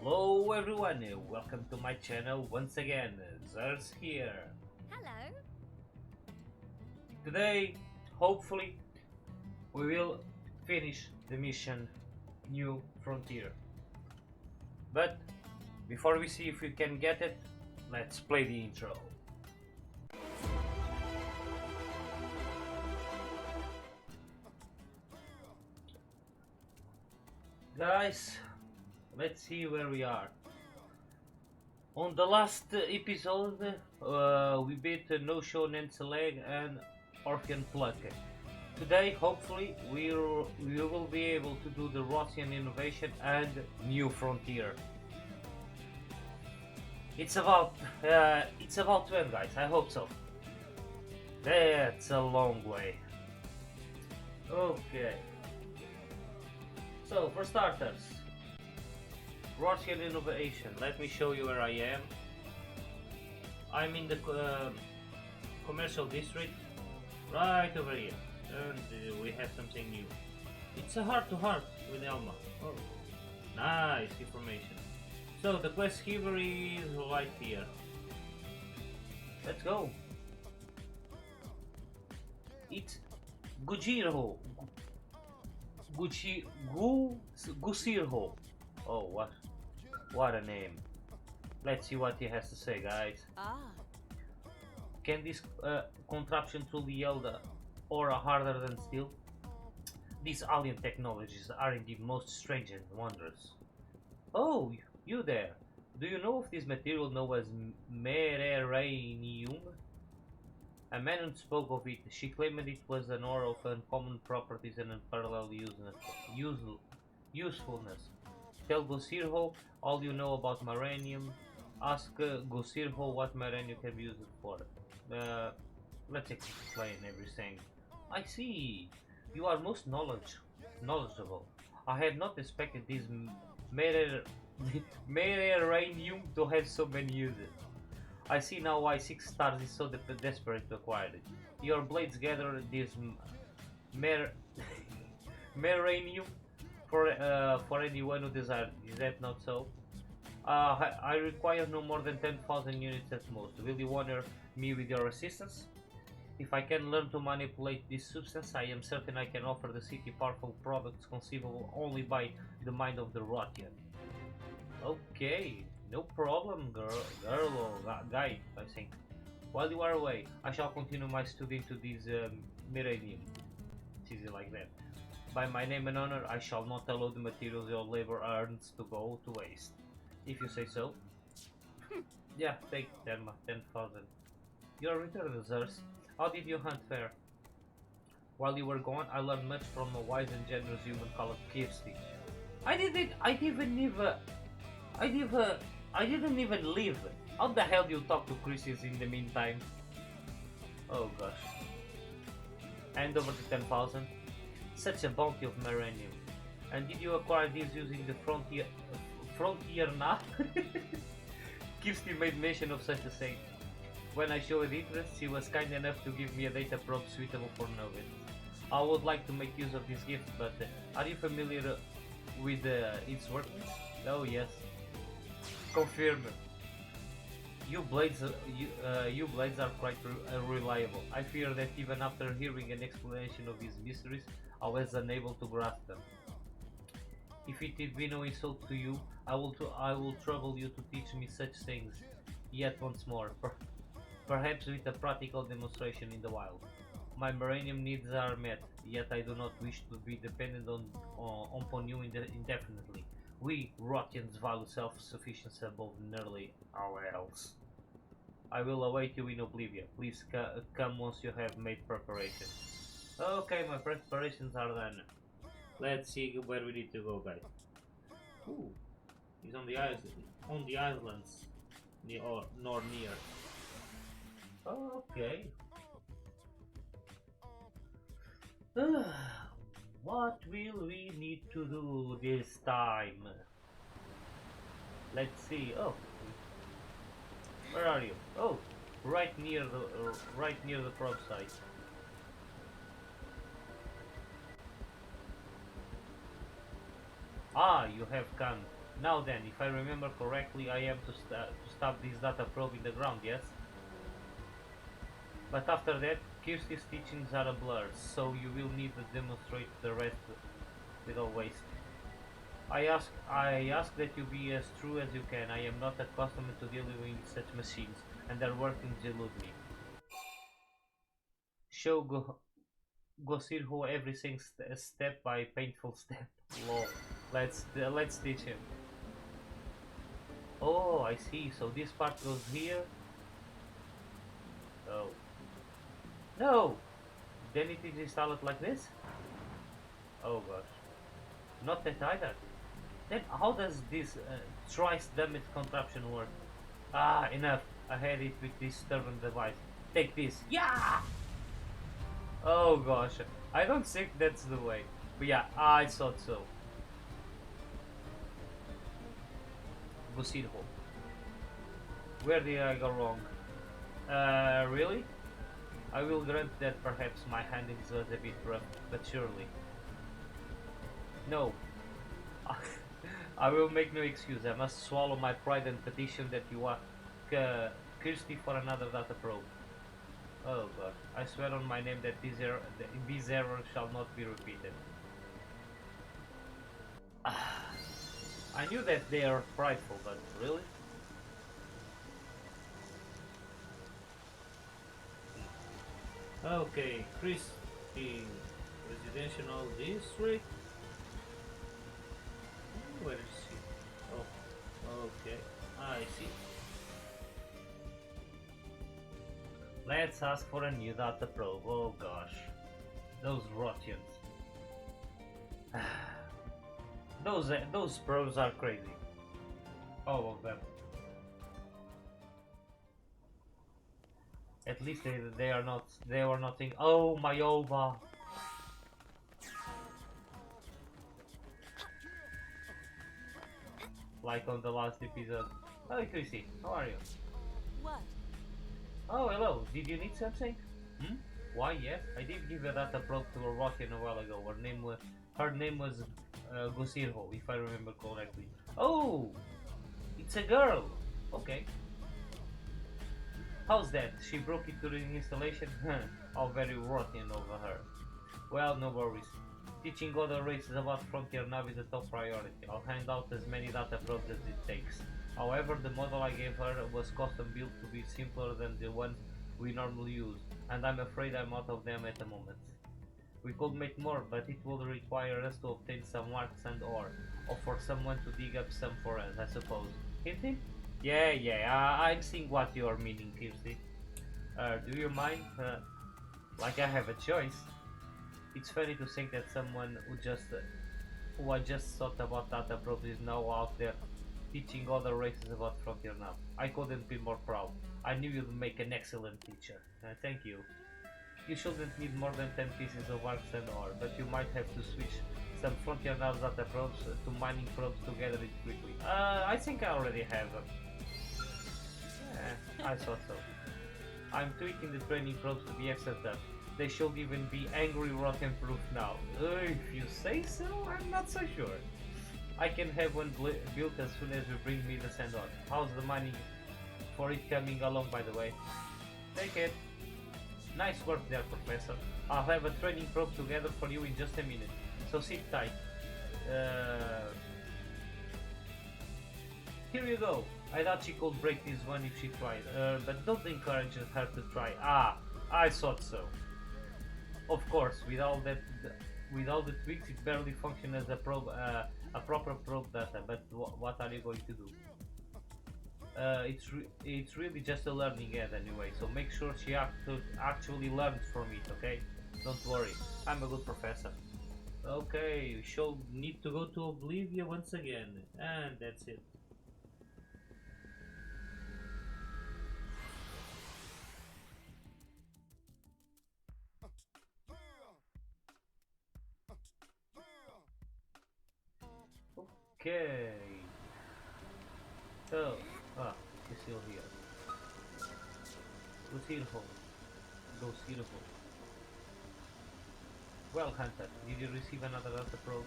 Hello everyone, welcome to my channel once again, Zers here. Hello. Today, hopefully, we will finish the mission New Frontier. But before we see if we can get it, let's play the intro. Guys, let's see where we are. On the last episode, we beat No Show Leg and Orphan Pluck. Today, hopefully, we will be able to do the Russian Innovation and New Frontier. It's about to end, guys. I hope so. That's a long way. Okay. So, for starters, Russian Innovation. Let me show you where I am. I'm in the commercial district, right over here, and we have something new. It's a heart-to-heart with Elma. Oh, nice information. So the quest giver is right here. Let's go. It's Gujirho. Gusirho. Oh, what a name. Let's see what he has to say, guys. Can this contraption truly yield aura harder than steel? These alien technologies are indeed most strange and wondrous. Oh, you there. Do you know of this material known as mereranium? A man spoke of it. She claimed it was an ore of uncommon properties and unparalleled usefulness. Tell Gosirho all you know about Maranium. Ask Gosirho what Maranium can be used for. Let's explain everything. I see. You are most knowledgeable. I had not expected this Maranium to have so many uses. I see now why 6 stars is so desperate to acquire it. Your blades gather this Maranium for anyone who desires. Is that not so? I require no more than 10,000 units at most. Will you honor me with your assistance? If I can learn to manipulate this substance, I am certain I can offer the city powerful products conceivable only by the mind of the Rothian. Okay, no problem, girl or guy, I think. While you are away, I shall continue my study into this Miranium. It's easy like that. By my name and honor, I shall not allow the materials your labor earns to go to waste. If you say so. Yeah, take 10,000. Your return, Zers. How did you hunt fare? While you were gone, I learned much from a wise and generous human called Kirsty. I didn't even live. How the hell do you talk to Christians in the meantime? Oh gosh. Hand over to 10,000. Such a bounty of Maranium. And did you acquire these using the FrontierNav? Kirsty made mention of such a thing. When I showed interest, she was kind enough to give me a data probe suitable for Novit. I would like to make use of this gift, but are you familiar with its workings? Oh yes. Confirm. You blades are quite reliable. I fear that even after hearing an explanation of these mysteries, I was unable to grasp them. If it had been no insult to you, I will trouble you to teach me such things. Yet once more, perhaps with a practical demonstration in the wild. My Maranium needs are met, yet I do not wish to be dependent upon you indefinitely. We Rothians value self-sufficiency above nearly all else. I will await you in Oblivion. Please come once you have made preparations. Okay, my preparations are done. Let's see where we need to go, guys. Ooh, he's on the islands, nor near. Okay. What will we need to do this time? Let's see. Oh, where are you? Oh, right near the probe site. Ah, you have come. Now then, if I remember correctly, I am to stop this data probe in the ground, yes? But after that, Kirsty's teachings are a blur, so you will need to demonstrate the rest without waste. I ask that you be as true as you can. I am not accustomed to dealing with such machines, and their workings elude me. Show Gosirho everything step by painful step. Lol. Let's teach him. Oh, I see. So this part goes here. Oh. No! Then it is installed like this? Oh gosh. Not that either. Then how does this thrice damaged contraption work? Ah, enough. I had it with this stubborn device. Take this. Yeah! Oh gosh. I don't think that's the way. But yeah, I thought so. Busidho. Where did I go wrong? Really? I will grant that perhaps my handling was a bit rough, but surely. No. I will make no excuse. I must swallow my pride and petition that you are Kirsty for another data probe. Oh god. I swear on my name that this error shall not be repeated. I knew that they are prideful, but really? Okay, Christie Residential District. Where is she? Oh, okay. I see. Let's ask for a new data probe. Oh gosh. Those Rothians. Those probes are crazy. All of them. At least they were not thinking, oh my ova. Like on the last episode. Hi Chrissy, how are you? What? Oh hello, did you need something? Hmm? Why yes, I did give a data probe to a Rothian a while ago. Her name was Gosirho, if I remember correctly. Oh, it's a girl. Okay. How's that? She broke it during installation? How very Rothian over her. Well, no worries. Teaching other races about FrontierNav is a top priority. I'll hand out as many data probes as it takes. However, the model I gave her was custom built to be simpler than the ones we normally use, and I'm afraid I'm out of them at the moment. We could make more, but it will require us to obtain some marks and ore, or for someone to dig up some for us, I suppose. Hint hint? Yeah, I'm seeing what you're meaning, Kirsty. Do you mind? Like I have a choice. It's funny to think that someone who I just thought about data probes is now out there teaching other races about FrontierNav. I couldn't be more proud. I knew you'd make an excellent teacher. Thank you. You shouldn't need more than 10 pieces of arcs and ore, but you might have to switch some FrontierNav data probes to mining probes to gather it quickly. I think I already have them. I thought so. I'm tweaking the training probes to be extra tough. They should even be angry rotten proof now. If you say so, I'm not so sure. I can have one built as soon as you bring me the sand ore. How's the mining for it coming along, by the way? Take it. Nice work there, Professor. I'll have a training probe together for you in just a minute. So sit tight. Here you go. I thought she could break this one if she tried, but don't encourage her to try. Ah, I thought so. Of course, with all the tweaks, it barely functions as a proper probe data. But what are you going to do? It's really just a learning aid anyway. So make sure she actually learns from it. Okay? Don't worry, I'm a good professor. Okay, you shall need to go to Oblivia once again, and that's it. Okay. So, she's still here. Lucille. Well, Hunter, did you receive another data probe?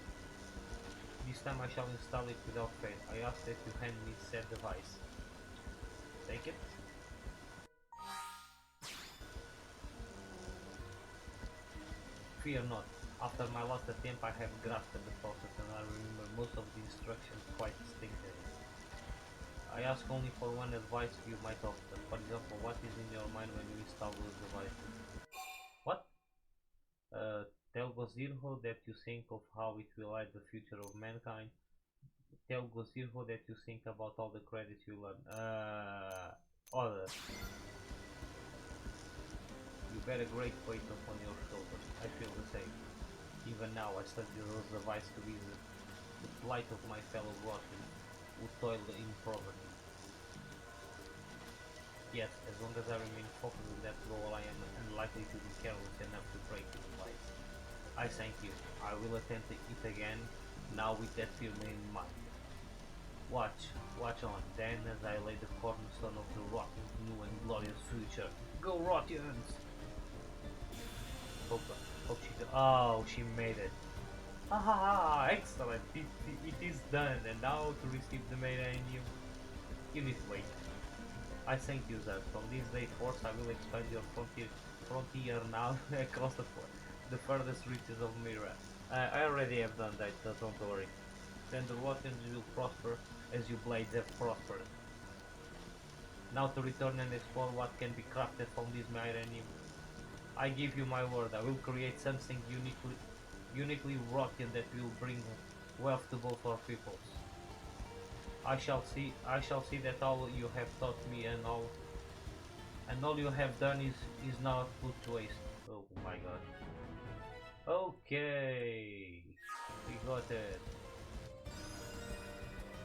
This time I shall install it without fail. I ask that you hand me said device. Take it. Fear not. After my last attempt I have grasped the process and I remember most of the instructions quite distinctly. I ask only for one advice you might offer. For example, what is in your mind when you install those devices? What? Tell Gozirho that you think of how it will light the future of mankind. Tell Gozirho that you think about all the credits you learn. Order. You bear a great weight upon your shoulders. I feel the same. Even now I study those devices to be the plight of my fellow Russians who toil in poverty. Yes, as long as I remain focused on that goal, I am unlikely to be careless enough to break his advice. I thank you. I will attempt it again, now with that firm in mind. Watch on, then, as I lay the cornerstone of the rotten, new and glorious future. Go Rottians! Hope she did. Oh, she made it. Haha, excellent. It is done. And now to receive the millennium, you need to wait. I thank you, sir. From this day forth, I will expand your FrontierNav across the furthest reaches of Mira. I already have done that, so don't worry. Then the Rottians will prosper as you blades have prospered. Now to return and explore what can be crafted from this millennium. I give you my word, I will create something uniquely Rottian that will bring wealth to both our peoples. I shall see that all you have taught me and all you have done is now put to waste. Oh my god. Okay, we got it.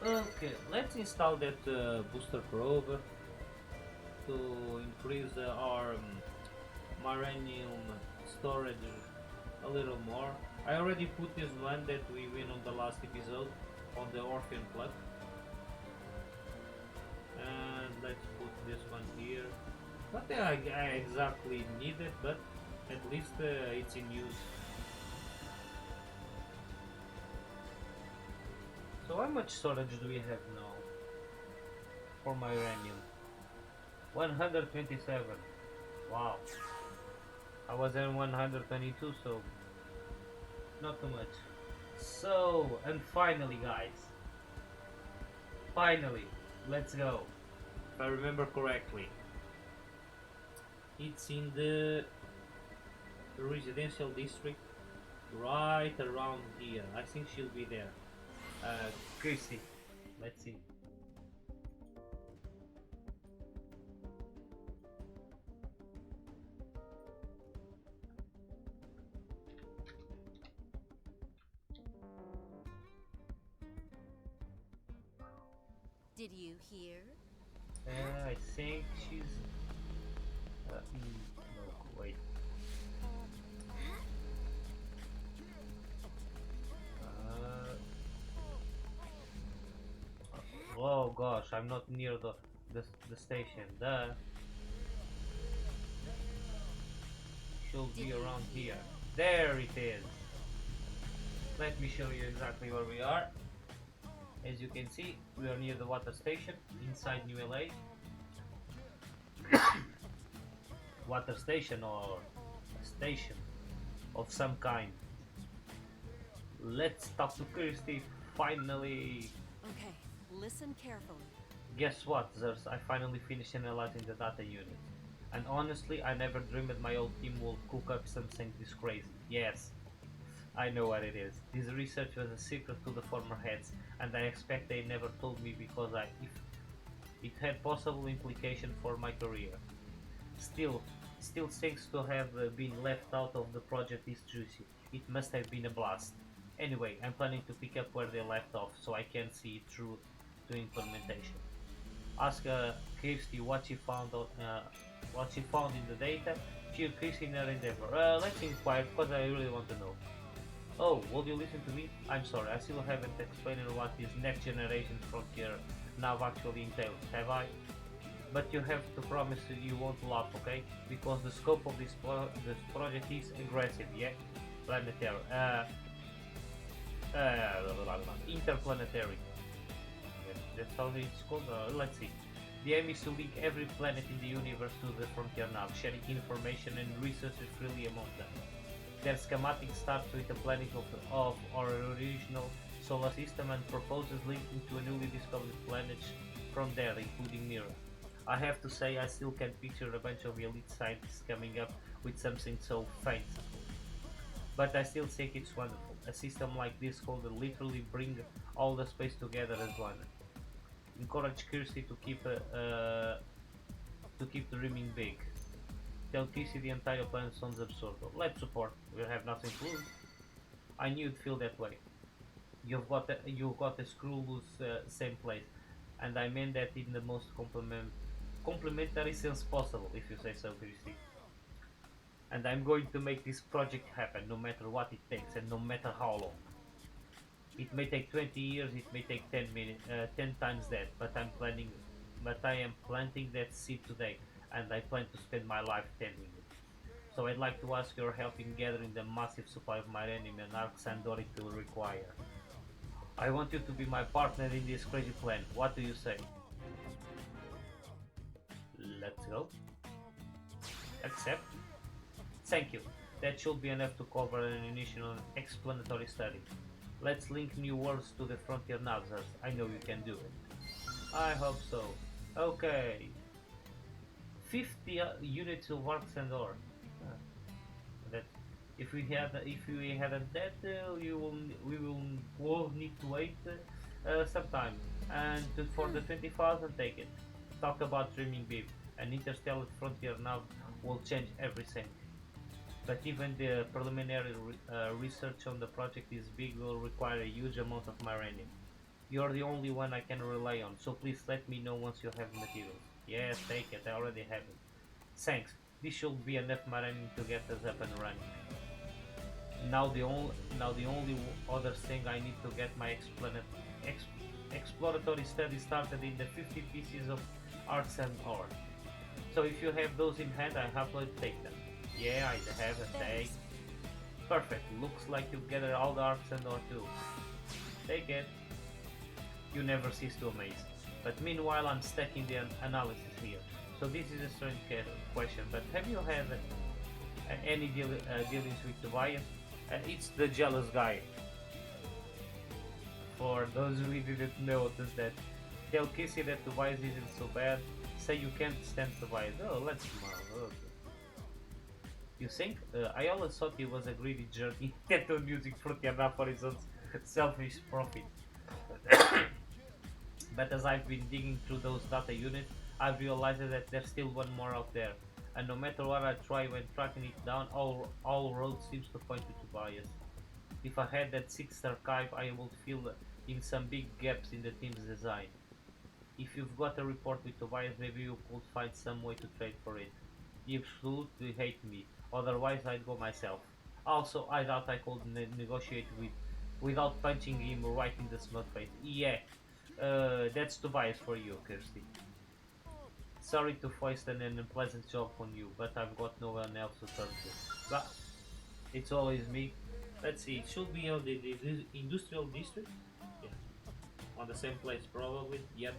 Okay, let's install that booster probe to increase our Millennium storage a little more. I already put this one that we win on the last episode on the Orphan Plug. And let's put this one here. Not that I exactly need it, but at least it's in use. So how much storage do we have now for my uranium? 127. Wow. I was in 122, so not too much. So, and finally guys, let's go. If I remember correctly, it's in the residential district right around here. I think she'll be there. Chrissy, let's see. Did you hear? I think she's... no, wait. Oh gosh, I'm not near the station. Should be around here. There it is. Let me show you exactly where we are. As you can see, we are near the water station inside New LA. Water station or a station of some kind. Let's talk to Kirsty finally. Okay, listen carefully. Guess what, Zers? I finally finished analyzing the data unit. And honestly, I never dreamed my old team would cook up something this crazy. Yes, I know what it is. This research was a secret to the former heads, and I expect they never told me because if it had possible implication for my career. Still thanks to have been left out of the project is juicy. It must have been a blast. Anyway, I'm planning to pick up where they left off, so I can see it through to implementation. Ask Kirsty what she found in the data. She'll increase in her endeavor. Let's inquire because I really want to know. Oh, will you listen to me? I'm sorry, I still haven't explained what this next generation FrontierNav actually entails, have I? But you have to promise you won't laugh, okay? Because the scope of this project is aggressive, yeah? Planetary. interplanetary. That's how it's called. Let's see. The aim is to link every planet in the universe to the FrontierNav, sharing information and resources freely among them. Their schematic starts with a planning of our original solar system and proposes linking to a newly discovered planet from there, including Mira. I have to say I still can picture a bunch of elite scientists coming up with something so fanciful. But I still think it's wonderful. A system like this could literally bring all the space together as one. Encourage Kirsty to keep dreaming big. Tell Kirsty the entire plan sounds absurd. Let's support. We have nothing to lose. I knew you'd feel that way. You've got a screw loose same place, and I mean that in the most complimentary sense possible, if you say so, Kirsty. And I'm going to make this project happen, no matter what it takes, and no matter how long. It may take 20 years, it may take 10 minutes, 10 times that, but I am planting that seed today, and I plan to spend my life tending it. So I'd like to ask your help in gathering the massive supply of Millennium and Arc Sandori to require. I want you to be my partner in this crazy plan. What do you say? Let's go. Accept. Thank you. That should be enough to cover an initial explanatory study. Let's link new worlds to the FrontierNav. I know you can do it. I hope so. Okay. 50 units of arcs and ore. That if we hadn't that, we'll need to wait some time. And for the 20,000, take it. Talk about dreaming big. An interstellar FrontierNav will change everything. But even the preliminary research on the project is big will require a huge amount of Millennium. You're the only one I can rely on, so please let me know once you have materials. Yes, take it, I already have it. Thanks, this should be enough Millennium to get us up and running. Now the only other thing I need to get my exploratory study started in the 50 pieces of arcs and ore. So if you have those in hand, I happily take them. Yeah, I have a tag. Perfect, looks like you've gathered all the arcs and ore too. Take it. You never cease to amaze. But meanwhile I'm stacking the analysis here. So this is a strange question, but have you had any dealings with Tobias? It's the jealous guy. For those who didn't notice that, tell Kissy that Tobias isn't so bad. Say you can't stand Tobias. Oh, let's smile. Okay. You think? I always thought he was a greedy jerk intent on using FrontierNav for his own selfish profit. But as I've been digging through those data units, I've realized that there's still one more out there. And no matter what I try when tracking it down, all roads seems to point to Tobias. If I had that 6th archive, I would fill in some big gaps in the team's design. If you've got a report with Tobias, maybe you could find some way to trade for it. He absolutely hates me, otherwise I'd go myself. Also, I doubt I could negotiate without punching him right in the smug face. Yeah, that's Tobias for you, Kirsty. Sorry to foist an unpleasant job on you, but I've got no one else to turn to. But it's always me. Let's see, it should be on the industrial district. Yeah. On the same place, probably. Yep.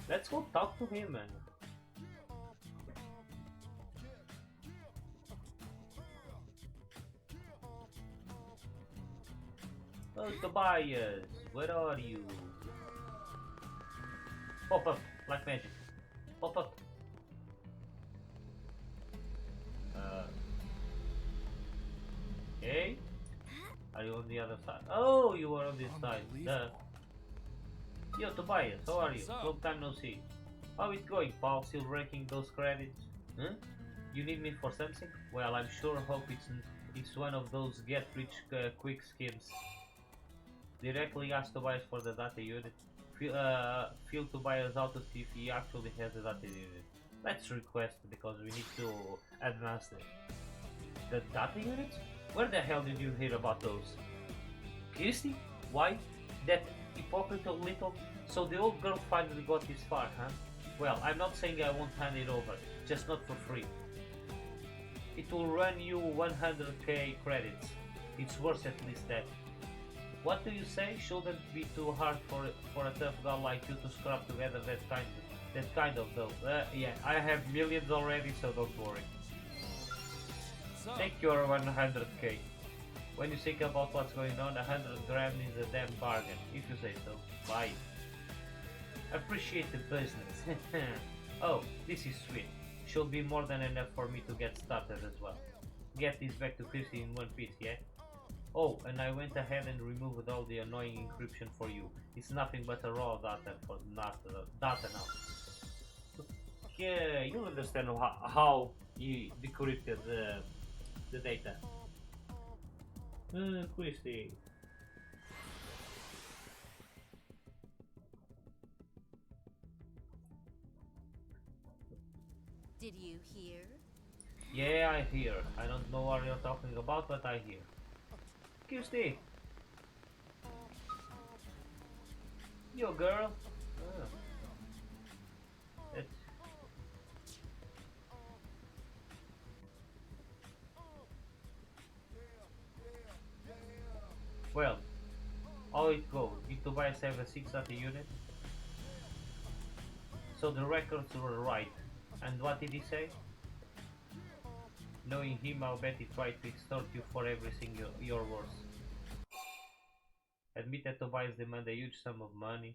Let's go talk to him, man. Oh, Tobias, where are you? Pop up, like magic. Pop up. Okay. Are you on the other side? Oh, you are on this side. Yo, Tobias, how are you? Long time no see. How it going, pal? Still ranking those credits? Huh? You need me for something? Well, I'm sure hope it's one of those get-rich-quick schemes. Directly ask Tobias for the data unit. Feel Tobias out to see if he actually has the data unit. Let's request because we need to advance it. The data units? Where the hell did you hear about those? Kirsty? Why? That hypocritical little... So the old girl finally got this far, huh? Well, I'm not saying I won't hand it over, just not for free. It will run you 100k credits. It's worth at least that. What do you say? Shouldn't be too hard for a tough guy like you to scrap together that kind of dough. Yeah, I have millions already, so don't worry. Take your 100k. When you think about what's going on, 100 grand is a damn bargain, if you say so. Buy it. Appreciate the business. Oh, this is sweet. Should be more than enough for me to get started as well. Get this back to Chrissy in one piece, yeah? Oh, and I went ahead and removed all the annoying encryption for you. It's nothing but a raw data for data now. Okay, you'll understand how you decrypted the data. Christy. Did you hear? Yeah, I hear. I don't know what you're talking about, but I hear. Kirsty! You girl? Oh. It's... Well, how it go? Did Tobias have a 6 at the unit? So the records were right. And what did he say? Knowing him, I'll bet he tried to extort you for everything you're worth. Admit that Tobias demanded a huge sum of money.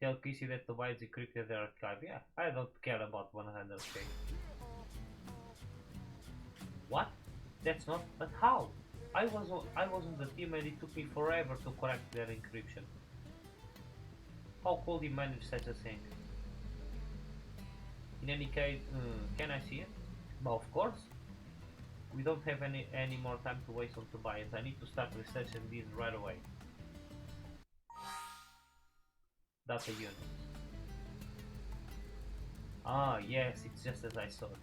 Tell Chrissy that Tobias decrypted their archive. Yeah, I don't care about 100k. What? That's not... But how? I was on the team and it took me forever to correct their encryption. How could he manage such a thing? In any case, can I see it? But of course. We don't have any more time to waste on Tobias. I need to start researching this right away. Data unit. Ah, yes, it's just as I thought.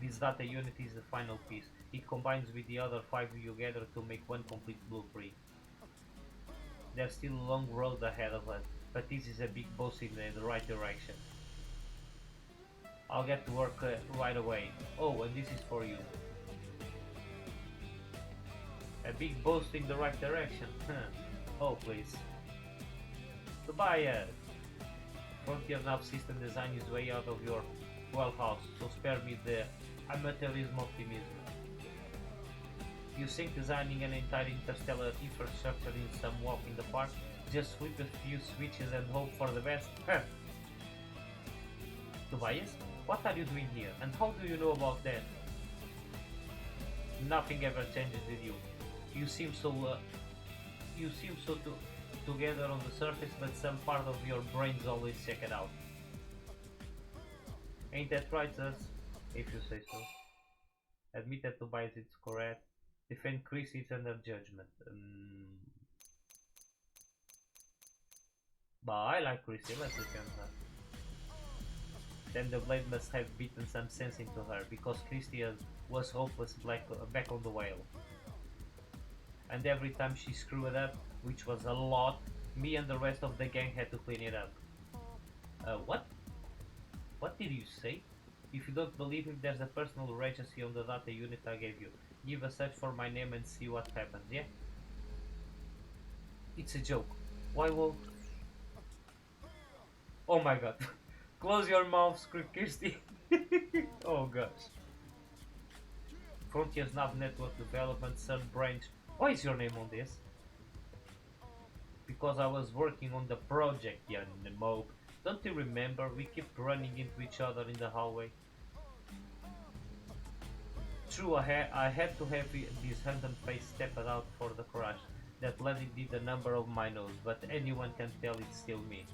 This data unit is the final piece. It combines with the other 5 you gather to make one complete blueprint. There's still a long road ahead of us, but this is a big boost in the right direction. I'll get to work right away. Oh, and this is for you. A big boost in the right direction. Oh, please. Tobias! FrontierNav system design is way out of your wheelhouse, so spare me the amateurism optimism. You think designing an entire interstellar infrastructure in some walk in the park? Just flip a few switches and hope for the best? Tobias? What are you doing here, and how do you know about that? Nothing ever changes with you. You seem so together on the surface, but some part of your brain's always check it out. Ain't that right, Sus? If you say so. Admit that Tobias is correct. Defend Chris is under judgment. But I like Chrissy, let's defend her. Then the blade must have beaten some sense into her, because Christy was hopeless back on the whale. And every time she screwed it up, which was a lot, me and the rest of the gang had to clean it up. What? What did you say? If you don't believe me, there's a personal regency on the data unit I gave you. Give a search for my name and see what happens, yeah? It's a joke. Why won't... Oh my god. Close your mouth, Kirsty. Oh gosh. FrontierNav Network Development, Third Branch. Why is your name on this? Because I was working on the project, you mope. Don't you remember? We kept running into each other in the hallway. True, I had to have this handsome face stepped out for the crash. That landing did the number of my nose, but anyone can tell it's still me.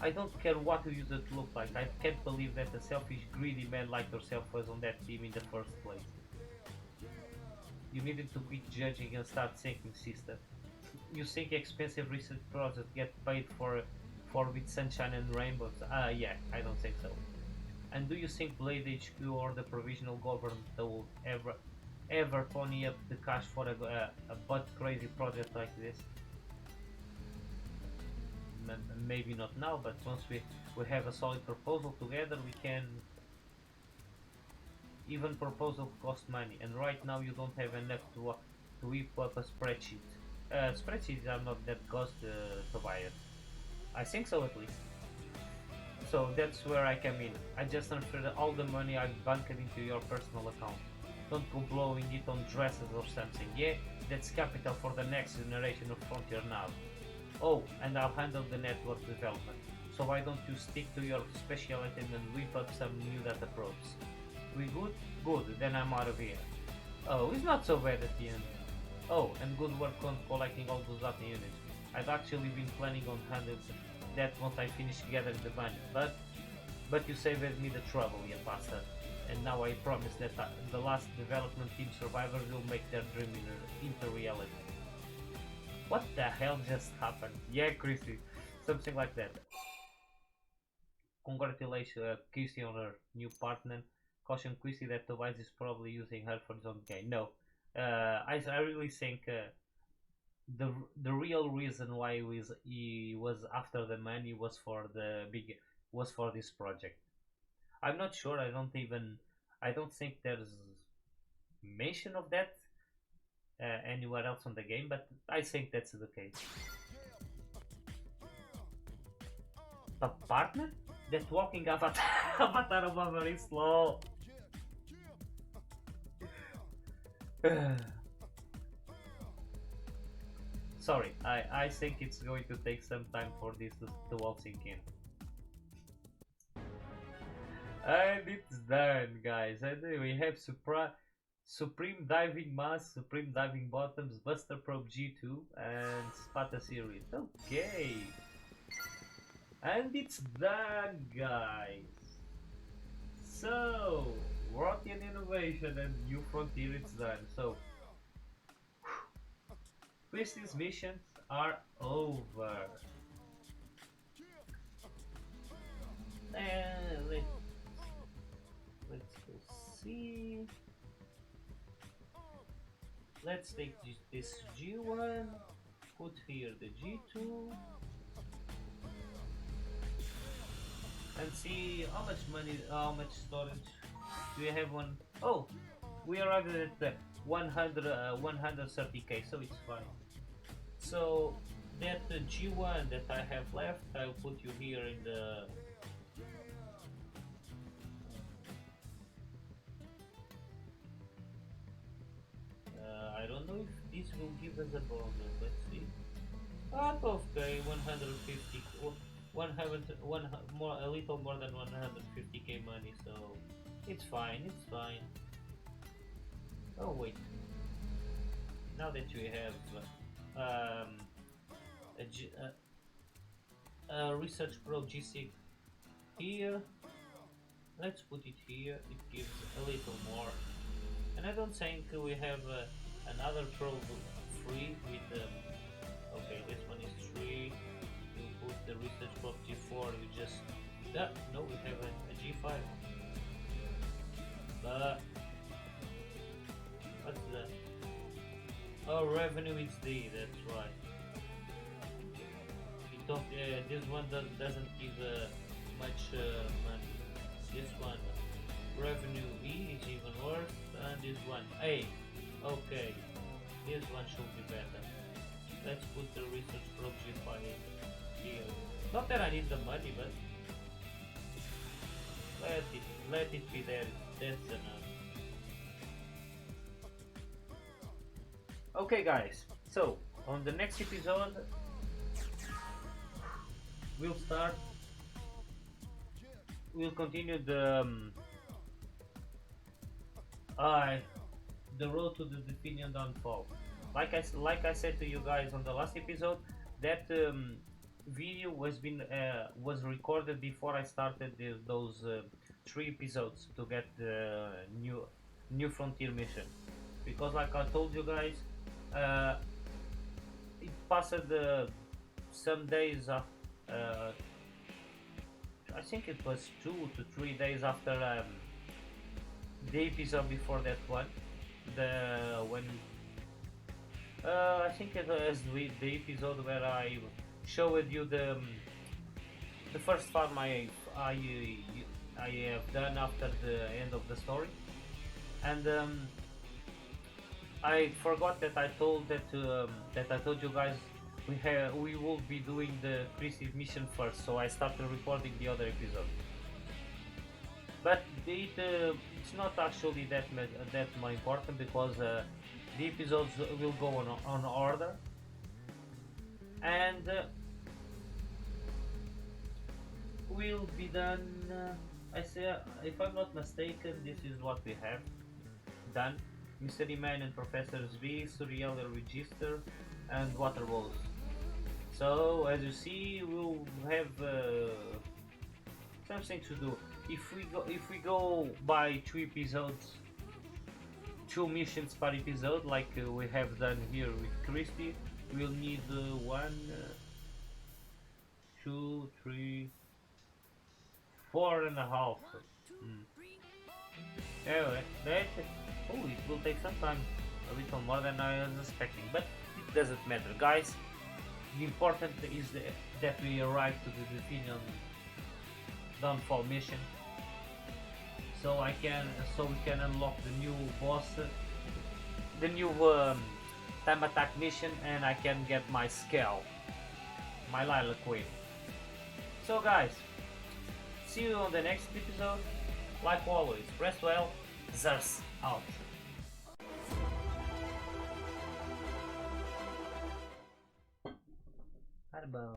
I don't care what you used it to look like. I can't believe that a selfish, greedy man like yourself was on that team in the first place. You needed to quit judging and start thinking, sister. You think expensive research projects get paid for with sunshine and rainbows? Yeah, I don't think so. And do you think Blade HQ or the provisional government will ever pony up the cash for a butt crazy project like this? Maybe not now, but once we have a solid proposal together, we can... Even proposals cost money, and right now you don't have enough to whip up a spreadsheet. Spreadsheets are not that cost, Tobias. I think so at least. So that's where I come in. I just transferred all the money I've banked into your personal account. Don't go blowing it on dresses or something. Yeah, that's capital for the next generation of FrontierNav. Oh, and I'll handle the network development. So why don't you stick to your specialty and whip up some new data probes? We good? Good, then I'm out of here. Oh, it's not so bad at the end. Oh, and good work on collecting all those data units. I'd actually been planning on handling that once I finish gathering the money, but you saved me the trouble, you bastard. And now I promise that the last development team survivors will make their dream into reality. What the hell just happened? Yeah, Chrissy, something like that. Congratulations, Chrissy, on her new partner. Caution Chrissy that Tobias is probably using her for his own gain. No, I really think the real reason why he was after the money was for this project. I'm not sure. I don't think there's mention of that anywhere else on the game, but I think that's the case. A partner? That walking avatar, avatar of very slow. Sorry, I think it's going to take some time for this to all sink in. And it's done, guys. And we have Supreme Diving Mass, Supreme Diving Bottoms, Buster Probe G2, and Sparta Series. Okay. And it's done, guys. So, Rotten Innovation and New Frontier, it's done. So, Christie's missions are over. And let's go see. Let's take this G1, put here the G2, and see how much money, how much storage do we have. One, oh, we arrived at the 130k, so it's fine. So that G1 that I have left, I'll put you here in the I don't know if this will give us a bonus. Let's see. Okay, 150, more, a little more than 150k money, so it's fine. It's fine. Oh wait. Now that you have a research probe G6 here, let's put it here. It gives a little more, and I don't think we have another probe free with. Okay, this one is free. You put the research probe G4. You just no, we have a G5. But what's that? Oh, revenue is D. That's right. You don't. This one doesn't give much money. This one, revenue E is even worse, and this one A. Okay, this one should be better. Let's put the research probe G5 here. Not that I need the money, but let it be there. That's enough. Okay, guys. So on the next episode, we'll continue the road to the Definium Downfall. Like I said to you guys on the last episode, that video was recorded before I started those 3 episodes to get the new Frontier mission, because like I told you guys, it passed some days after. I think it was 2 to 3 days after the episode before that one. I think it was the episode where I showed you the first farm I have done after the end of the story. And I forgot that I told that I told you guys we will be doing the Christie's mission first, so I started recording the other episode. But it's not actually that more important because the episodes will go on order, and will be done. I say, if I'm not mistaken, this is what we have done: Mystery Man and Professor V, Surreal Register, and Water Balls. So as you see, we'll have something to do. If we go by 2 missions per episode, like we have done here with Christy, we'll need 1, 2, 3, 4.5. Anyway, it will take some time, a little more than I was expecting, but it doesn't matter, guys. The important is that we arrive to the Definium Downfall mission, so we can unlock the new boss, the new time attack mission, and I can get my Scale, my Lila Queen. So guys, see you on the next episode. Like always, rest well. Zers out. How about